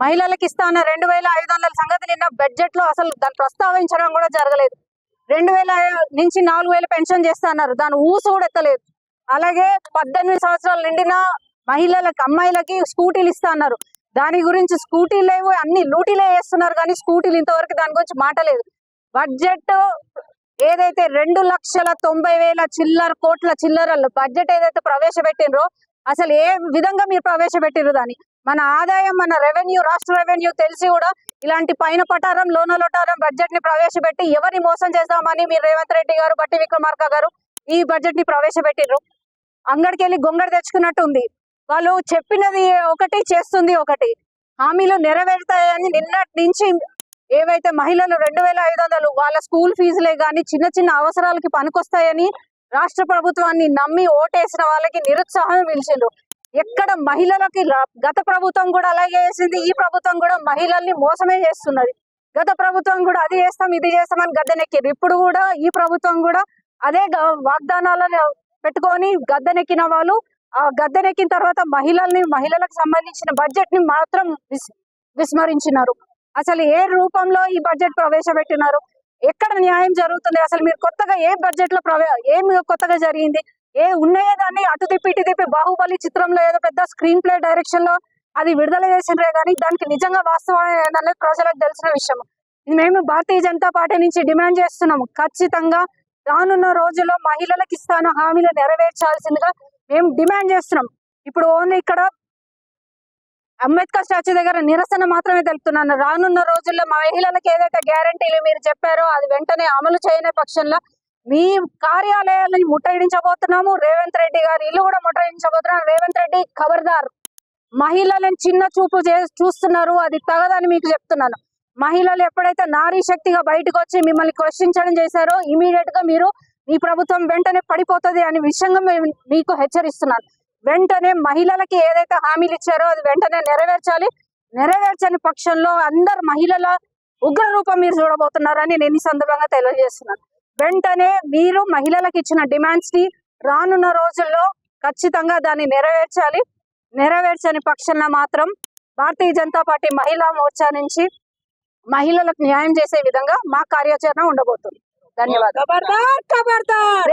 మహిళలకు ఇస్తా అన్న 2500 సంగతి నిన్న బడ్జెట్ లో అసలు దాన్ని ప్రస్తావించడం కూడా జరగలేదు. 2000 నుంచి 4000 పెన్షన్ చేస్తా అన్నారు, దాని ఊసు కూడా ఎత్తలేదు. అలాగే 18 సంవత్సరాలు నిండిన మహిళలకు అమ్మాయిలకి స్కూటీలు ఇస్తా అన్నారు, దాని గురించి స్కూటీలు లేవు, అన్ని లూటీలే చేస్తున్నారు కానీ స్కూటీలు ఇంతవరకు దాని గురించి మాట లేదు. బడ్జెట్ ఏదైతే 2,90,000 కోట్ల చిల్లరలు బడ్జెట్ ఏదైతే ప్రవేశపెట్టినరో అసలు ఏ విధంగా మీరు ప్రవేశపెట్టిరు దాన్ని? మన ఆదాయం, మన రెవెన్యూ, రాష్ట్ర రెవెన్యూ తెలిసి కూడా ఇలాంటి పైన పటారం లోన లోటారం బడ్జెట్ ని ప్రవేశపెట్టి ఎవరిని మోసం చేద్దామని మీరు రేవంత్ రెడ్డి గారు, బట్టి విక్రమార్క గారు ఈ బడ్జెట్ ని ప్రవేశపెట్టిర్రు. అంగడికి వెళ్ళి గొంగడి తెచ్చుకున్నట్టు ఉంది. వాళ్ళు చెప్పినది ఒకటి, చేస్తుంది ఒకటి. హామీలు నెరవేరుతాయని నిన్నటి నుంచి ఏవైతే మహిళలు 2,500 వాళ్ళ స్కూల్ ఫీజులే కానీ చిన్న చిన్న అవసరాలకి పనికొస్తాయని రాష్ట్ర ప్రభుత్వాన్ని నమ్మి ఓటేసిన వాళ్ళకి నిరుత్సాహం పిలిచిండ్రు. ఎక్కడ మహిళలకి గత ప్రభుత్వం కూడా అలాగే చేసింది, ఈ ప్రభుత్వం కూడా మహిళల్ని మోసమే చేస్తున్నది. గత ప్రభుత్వం కూడా అది చేస్తాం ఇది చేస్తామని గద్దెనెక్కిరు. ఇప్పుడు కూడా ఈ ప్రభుత్వం కూడా అదే వాగ్దానాలను పెట్టుకొని గద్దెనెక్కిన వాళ్ళు ఆ గద్దెనెక్కిన తర్వాత మహిళలకు సంబంధించిన బడ్జెట్ ని మాత్రం విస్మరించినారు. అసలు ఏ రూపంలో ఈ బడ్జెట్ ప్రవేశపెట్టినారు? ఎక్కడ న్యాయం జరుగుతుంది? అసలు మీరు కొత్తగా ఏ బడ్జెట్ లో ఏమి కొత్తగా జరిగింది? ఏ ఉన్నాయో దాన్ని అటు తిప్పి ఇటు తిప్పి బాహుబలి చిత్రంలో ఏదో పెద్ద స్క్రీన్ ప్లే డైరెక్షన్ లో అది విడుదల చేసినరే కానీ దానికి నిజంగా వాస్తవం అనేది ప్రజలకు తెలిసిన విషయం. మేము భారతీయ జనతా పార్టీ నుంచి డిమాండ్ చేస్తున్నాము, ఖచ్చితంగా రానున్న రోజుల్లో మహిళలకు ఇస్తాన హామీలు నెరవేర్చాల్సిందిగా మేము డిమాండ్ చేస్తున్నాం. ఇప్పుడు ఓన్లీ ఇక్కడ అంబేద్కర్ స్టాచ్యూ దగ్గర నిరసన మాత్రమే తెలుపుతున్నాను. రానున్న రోజుల్లో మహిళలకు ఏదైతే గ్యారంటీలు మీరు చెప్పారో అది వెంటనే అమలు చేయని పక్షంలో మీ కార్యాలయాలను ముట్టడించబోతున్నాము. రేవంత్ రెడ్డి గారి ఇల్లు కూడా ముట్టడించబోతున్నాము. రేవంత్ రెడ్డి ఖబర్దార్, మహిళలను చిన్న చూపు చూస్తున్నారు, అది తగదని మీకు చెప్తున్నాను. మహిళలు ఎప్పుడైతే నారీ శక్తిగా బయటకు వచ్చి మిమ్మల్ని క్వశ్చించడం చేశారో ఇమీడియట్ గా మీ ప్రభుత్వం వెంటనే పడిపోతుంది అనే విషయంగా మీకు హెచ్చరిస్తున్నాను. వెంటనే మహిళలకి ఏదైతే హామీలు ఇచ్చారో అది వెంటనే నెరవేర్చాలి. నెరవేర్చని పక్షంలో అందరు మహిళల ఉగ్ర రూపం మీరు చూడబోతున్నారని నేను ఈ సందర్భంగా తెలియజేస్తున్నాను. వెంటనే మీరు మహిళలకు ఇచ్చిన డిమాండ్స్ ని రానున్న రోజుల్లో ఖచ్చితంగా దాన్ని నెరవేర్చాలి. నెరవేర్చని పక్షంలో మాత్రం భారతీయ జనతా పార్టీ మహిళా మోర్చా నుంచి మహిళలకు న్యాయం చేసే విధంగా మా కార్యాచరణ ఉండబోతుంది. ధన్యవాదాలు.